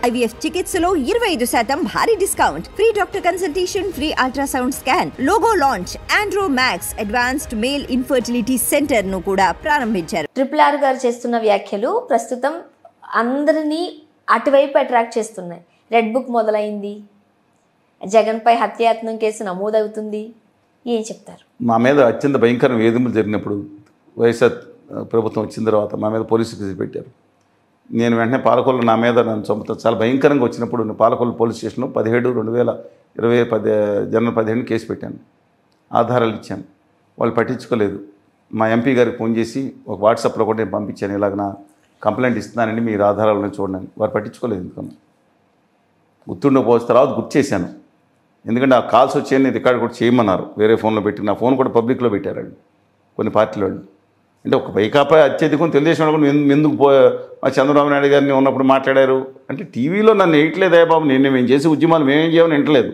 IVF చికిత్సలో 25% భారీ discount, free doctor consultation, free ultrasound scan, logo launch, Andro max advanced male infertility centre ను కూడా ప్రారంభించారు. RRR గారు చేస్తున్న వ్యాఖ్యలు ప్రస్తుతం అందరినీ అటువైపు అట్రాక్ట్ చేస్తున్నాయి. రెడ్ బుక్ మొదలైంది, జగన్ పై హత్యాయత్నం కేసు నమోదవుతుంది, ఏం చెప్తారు? మా మీద అత్యంత భయంకర వేధింపులు జరిగినప్పుడు వైఎస్ఆర్ ప్రభుత్వం వచ్చిన తర్వాత మా మీద పోలీసు కేసు పెట్టారు. నేను వెంటనే పాలకొల్లు నా మీద నన్ను చంపుతా చాలా భయంకరంగా వచ్చినప్పుడు నేను పాలకొల్లు పోలీస్ స్టేషన్లో 17/2020 జనవరి 17 కేసు పెట్టాను. ఆధారాలు ఇచ్చాను, వాళ్ళు పట్టించుకోలేదు. మా ఎంపీ గారికి ఫోన్ చేసి ఒక వాట్సాప్లో కూడా నేను పంపించాను, ఇలాగ నా కంప్లైంట్ ఇస్తున్నానండి, మీరు ఆధారాలను చూడండి. వారు పట్టించుకోలేదు. ఎందుకన్నా గుర్తుండకపోతే తర్వాత గుర్తు చేశాను, ఎందుకంటే ఆ కాల్స్ వచ్చాయని రికార్డు కూడా చేయమన్నారు. వేరే ఫోన్లో పెట్టి నా ఫోన్ కూడా పబ్లిక్లో పెట్టారండి కొన్ని పార్టీల వాళ్ళు. అంటే ఒక వైకాపా అత్యధికం తెలుగుదేశం వాళ్ళు ఎందుకు చంద్రబాబు నాయుడు గారిని ఉన్నప్పుడు మాట్లాడారు అంటే టీవీలో నన్ను వేయట్లేదే బాబు, మేము చేసే ఉద్యమాలు మేమేం చేయమని వింటలేదు.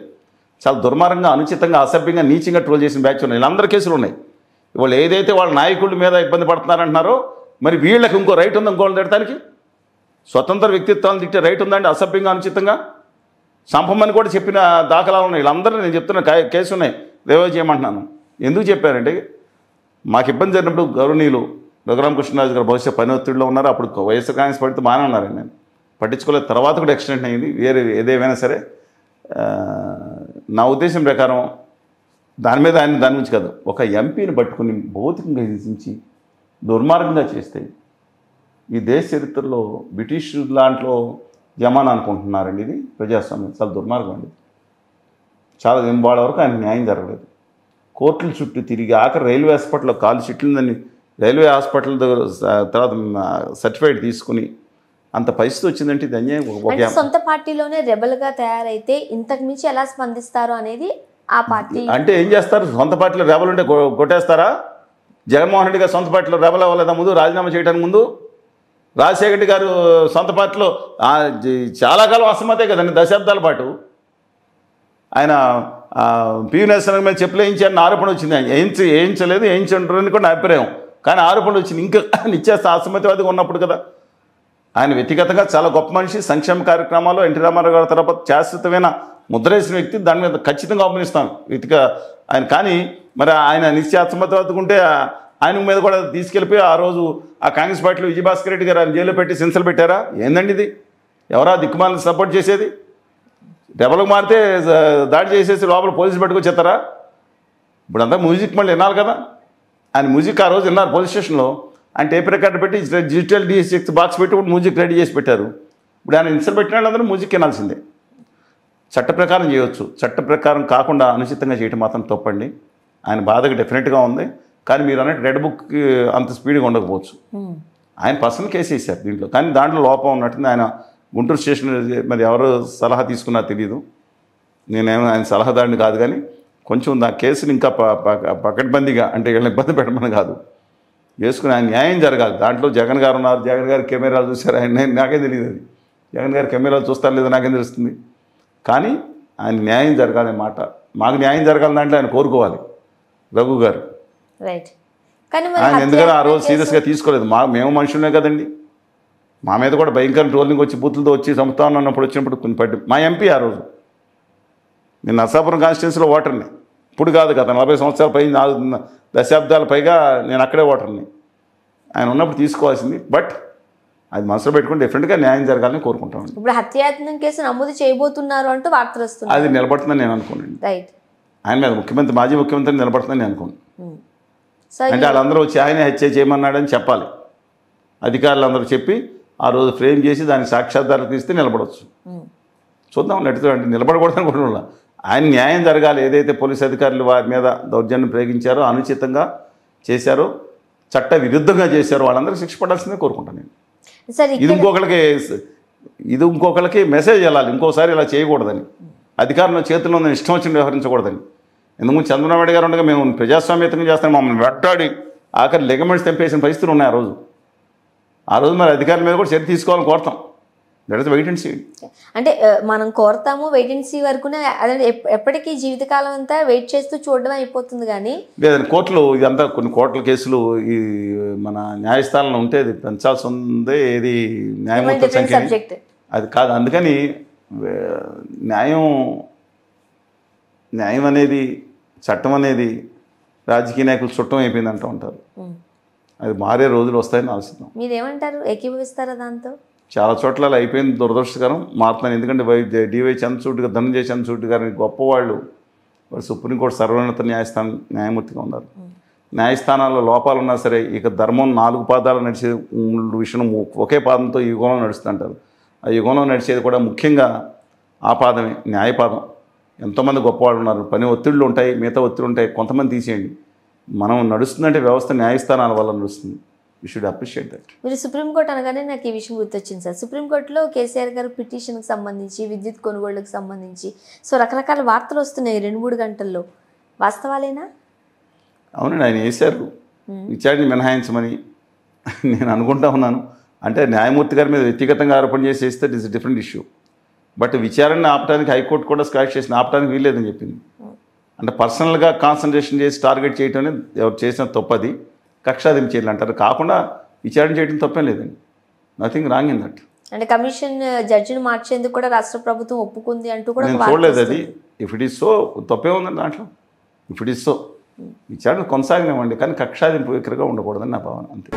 చాలా దుర్మార్గంగా, అనుచితంగా, అసభ్యంగా, నీచంగా ట్రోల్ చేసిన బ్యాచ్ ఉన్నాయి. వీళ్ళందరూ కేసులు ఉన్నాయి. వాళ్ళు ఏదైతే వాళ్ళ నాయకుల మీద ఇబ్బంది పడుతున్నారంటున్నారో మరి వీళ్ళకి ఇంకో రైట్ ఉంది ఇంకోళ్ళు తిట్టడానికి? స్వతంత్ర వ్యక్తిత్వాలను తిట్టే రైట్ ఉందండి? అసభ్యంగా, అనుచితంగా సంపమని కూడా చెప్పిన దాఖలాలు ఉన్నాయి. వీళ్ళందరూ నేను చెప్తున్న కేసు ఉన్నాయి, రివైవ్ చేయమంటున్నాను. ఎందుకు చెప్పారంటే మాకు ఇబ్బంది జరిగినప్పుడు గౌరవనీయులు రఘురామకృష్ణరాజు గారు బహుశా పని ఒత్తిడిలో ఉన్నారు. అప్పుడు వైఎస్ఆర్ కాంగ్రెస్ పార్టీతో బాగానే ఉన్నారండి, నేను పట్టించుకోలేదు. తర్వాత కూడా ఎక్స్టెంట్ అయింది. వేరే ఏదేమైనా సరే నా ఉద్దేశం ప్రకారం దాని మీద ఆయన దాని నుంచి కాదు, ఒక ఎంపీని పట్టుకుని భౌతికంగా హింసించి దుర్మార్గంగా చేస్తే ఈ దేశ చరిత్రలో బ్రిటిష్ దాంట్లో జమానా అనుకుంటున్నారండి. ఇది ప్రజాస్వామ్యం చాలా దుర్మార్గం అండి. చాలా వాళ్ళ వరకు ఆయన న్యాయం జరగలేదు. కోర్టుల చుట్టూ తిరిగి ఆఖరి రైల్వే హాస్పిటల్లో కాలు చిట్లిందని రైల్వే హాస్పిటల్ దగ్గర తర్వాత సర్టిఫికేట్ తీసుకుని అంత పరిస్థితి వచ్చిందంటే ఇది అన్యాయం. సొంత పార్టీలోనే రెబల్గా తయారైతే ఇంతకు మించి ఎలా స్పందిస్తారు అనేది ఆ పార్టీ అంటే ఏం చేస్తారు? సొంత పార్టీలో రెబల్ ఉంటే కొట్టేస్తారా? జగన్మోహన్ రెడ్డి గారు సొంత పార్టీలో రెబల్ అవ్వలేదా ముందు? రాజీనామా చేయడానికి ముందు రాజశేఖర రెడ్డి గారు సొంత పార్టీలో చాలా కాలం అసమ్మతే కదండి, దశాబ్దాల పాటు. ఆయన పివి నరసింహన్ మీద చెప్పులు వేయించారని ఆరోపణ వచ్చింది. వేయించలేదు, వేయించంటారని కూడా నా అభిప్రాయం. కానీ ఆరోపణలు వచ్చింది ఇంకా నిశ్చేస్త అసమ్మతివాదిగా ఉన్నప్పుడు కదా. ఆయన వ్యక్తిగతంగా చాలా గొప్ప మనిషి, సంక్షేమ కార్యక్రమాలు ఎన్టీ రామారావు గారి తర్వాత శాశ్వతమైన ముద్రేసిన వ్యక్తి, దాని మీద ఖచ్చితంగా అభినిస్తాను వ్యక్తిగా ఆయన. కానీ మరి ఆయన అసమ్మతివాదిగా ఉంటే ఆయన మీద కూడా తీసుకెళ్ళిపోయి ఆ రోజు ఆ కాంగ్రెస్ పార్టీలో విజయభాస్కర్ రెడ్డి గారు ఆయన జైల్లో పెట్టి సెన్సలు పెట్టారా? ఏందండి ఇది? ఎవరా దిక్కుమాలను సపోర్ట్ చేసేది? రెబలకు మారితే దాడి చేసేసి లోపల పోలీసులు పెట్టుకొచ్చేస్తారా? ఇప్పుడు అంతా మ్యూజిక్ మళ్ళీ వినాలి కదా. ఆయన మ్యూజిక్ ఆ రోజు విన్నారు పోలీస్ స్టేషన్లో. ఆయన టేప్ రికార్డు పెట్టి డిజిటల్ DS6 బాక్స్ పెట్టి ఇప్పుడు మ్యూజిక్ రెడీ చేసి పెట్టారు. ఇప్పుడు ఆయన ఇన్సల్ పెట్టిన వాళ్ళందరూ మ్యూజిక్ వినాల్సిందే. చట్ట ప్రకారం చేయవచ్చు, చట్ట ప్రకారం కాకుండా అనుచితంగా చేయటం మాత్రం తప్పండి. ఆయన బాధకు డెఫినెట్గా ఉంది. కానీ మీరు అన్నట్టు రెడ్ బుక్కి అంత స్పీడ్గా ఉండకపోవచ్చు. ఆయన పర్సనల్ కేసు వేశారు దీంట్లో, కానీ దాంట్లో లోపం ఉన్నట్టుంది. ఆయన గుంటూరు స్టేషన్ మరి ఎవరు సలహా తీసుకున్నా తెలియదు, నేనేమో ఆయన సలహాదారుని కాదు. కానీ కొంచెం నా కేసుని ఇంకా పకడ్బందీగా అంటే వీళ్ళని ఇబ్బంది పెట్టమని కాదు, వేసుకుని ఆయన న్యాయం జరగాలి. దాంట్లో జగన్ గారు ఉన్నారు, జగన్ గారి కెమెరాలు చూశారు. ఆయన నాకేం తెలియదు, అది జగన్ గారి కెమెరాలు చూస్తారు లేదో నాకేం తెలుస్తుంది. కానీ ఆయన న్యాయం జరగాలనే మాట, మాకు న్యాయం జరగాలి దాంట్లో ఆయన కోరుకోవాలి రఘు గారు. రైట్. కానీ ఆయన ఎందుకని ఆ రోజు సీరియస్గా తీసుకోలేదు. మేము మనుషులే కదండి, మా మీద కూడా భయంకర ట్రోలింగ్ వచ్చి బూతులతో వచ్చి చంపుతాను అన్నప్పుడు వచ్చినప్పుడు కొన్ని పట్టి మా ఎంపీ ఆ రోజు నేను నరసాపురం కాన్స్టిట్యున్సీలో ఓటర్ని, ఇప్పుడు కాదు కదా 40 సంవత్సరాల పై 4 దశాబ్దాల పైగా నేను అక్కడే ఓటర్ని. ఆయన ఉన్నప్పుడు తీసుకోవాల్సింది. బట్ అది మనసులో పెట్టుకుని డెఫినెట్గా న్యాయం జరగాలని కోరుకుంటాను. ఇప్పుడు హత్యాయత్నం కేసు నమోదు చేయబోతున్నారు అంటూ వార్తలు వస్తున్నాయి. అది నిలబడుతుందని నేను అనుకోండి. రైట్. ఆయన మీద ముఖ్యమంత్రి, మాజీ ముఖ్యమంత్రి నిలబడుతుందని నేను అనుకోండి. అంటే వాళ్ళందరూ వచ్చి ఆయనే హత్య చేయమన్నాడని చెప్పాలి. అధికారులు అందరూ చెప్పి ఆ రోజు ఫ్రేమ్ చేసి దానికి సాక్ష్యాధారాలు తీస్తే నిలబడవచ్చు. చూద్దాం నడుతూ అంటే నిలబడకూడదని కూడా ఆయన న్యాయం జరగాలి. ఏదైతే పోలీసు అధికారులు వారి మీద దౌర్జన్యం ప్రయోగించారో, అనుచితంగా చేశారో, చట్ట విరుద్ధంగా చేశారో వాళ్ళందరికీ శిక్ష పడాల్సిందే కోరుకుంటాను నేను. ఇది ఇంకొకరికి మెసేజ్ వెళ్ళాలి, ఇంకోసారి ఇలా చేయకూడదని, అధికారంలో చేతుల్లో ఉందని ఇష్టం వచ్చిన వ్యవహరించకూడదని. ఎందుకు చంద్రబాబు నాయుడు గారు ఉండగా మేము ప్రజాస్వామ్యతంగా చేస్తాం, మమ్మల్ని వెట్టాడి ఆఖరి లెగమెంట్స్ తెంపేసిన పరిస్థితులు ఉన్నాయి ఆ రోజు మరి అధికారుల మీద కూడా చర్య తీసుకోవాలని కోరుతాం. That is wait and see. అంటే మనం కోరుతాము, వెయిట్ అండ్ సీ వరకునే, అదే ఎప్పటికీ జీవితకాలం అంతా వెయిట్ చేస్తూ చూడడం అయిపోతుంది. కానీ లేదండి, కోర్టులు ఇదంతా కొన్ని కోర్టుల కేసులు ఈ మన న్యాయస్థానంలో ఉంటే అది పెంచాల్సి ఉంది. ఏది న్యాయమూర్తుల సంఖ్య అది కాదు. అందుకని న్యాయం అనేది, చట్టం అనేది రాజకీయ నాయకులు చుట్టం అయిపోయింది అంటూ ఉంటారు. అది మారే రోజులు వస్తాయని ఆశిద్దాం. మీరేమంటారు, ఏకీభవిస్తారా దాంతో? చాలా చోట్ల అలా అయిపోయింది, దురదృష్టకరం. మారుతున్నాను. ఎందుకంటే డివై చంద్రచూడ్ గారు, ధనంజయ చంద్రచూడ్ గారిని గొప్పవాళ్ళు, వాళ్ళు సుప్రీంకోర్టు సర్వోన్నత న్యాయస్థానం న్యాయమూర్తిగా ఉన్నారు. న్యాయస్థానాల్లో లోపాలు ఉన్నా సరే, ఇక ధర్మం 4 పాదాలు నడిచే విషయం ఒకే పాదంతో ఈ యుగంలో నడుస్తుంటారు. ఆ యుగంలో నడిచేది కూడా ముఖ్యంగా ఆ పాదమే, న్యాయపాదం. ఎంతోమంది గొప్పవాళ్ళు ఉన్నారు. పని ఒత్తిళ్ళు ఉంటాయి, మిగతా ఒత్తిళ్ళు ఉంటాయి, కొంతమంది తీసేయండి. మనం నడుస్తుందంటే వ్యవస్థ న్యాయస్థానాల వల్ల నడుస్తుంది. You should appreciate that. మీరు సుప్రీంకోర్టు అనగానే నాకు ఈ విషయం గుర్తొచ్చింది సార్. సుప్రీంకోర్టులో కేసీఆర్ గారు పిటిషన్కి సంబంధించి, విద్యుత్ కొనుగోళ్లకు సంబంధించి రకరకాల వార్తలు వస్తున్నాయి 2-3 గంటల్లో. వాస్తవాలేనా? అవునండి, ఆయన వేశారు విచారణ మినహాయించమని నేను అనుకుంటా ఉన్నాను. అంటే న్యాయమూర్తి గారి మీద వ్యక్తిగతంగా ఆరోపణ చేసి వేస్తే it is different issue. But విచారణను ఆపడానికి హైకోర్టు కూడా స్క్రాచ్ చేసిన ఆపడానికి వీల్లేదని చెప్పింది. అంటే పర్సనల్గా కాన్సన్ట్రేషన్ చేసి టార్గెట్ చేయటం అనేది ఎవరు చేసిన తప్పది, కక్షాదింపు చేయాలి అంటారు. కాకుండా విచారణ చేయడం తప్పేం లేదండి. Nothing wrong in that. అంటే కమిషన్ జడ్జిని మార్చేందుకు కూడా రాష్ట్ర ప్రభుత్వం ఒప్పుకుంది అంటూ కూడా నేను చూడలేదు అది. ఇఫ్ ఇట్ ఈస్ సో తప్పే ఉందండి దాంట్లో. ఇఫ్ ఇట్ ఈస్ సో విచారణ కొనసాగనివ్వండి, కానీ కక్షాదింపు విక్రగా ఉండకూడదని నా భావన, అంతే.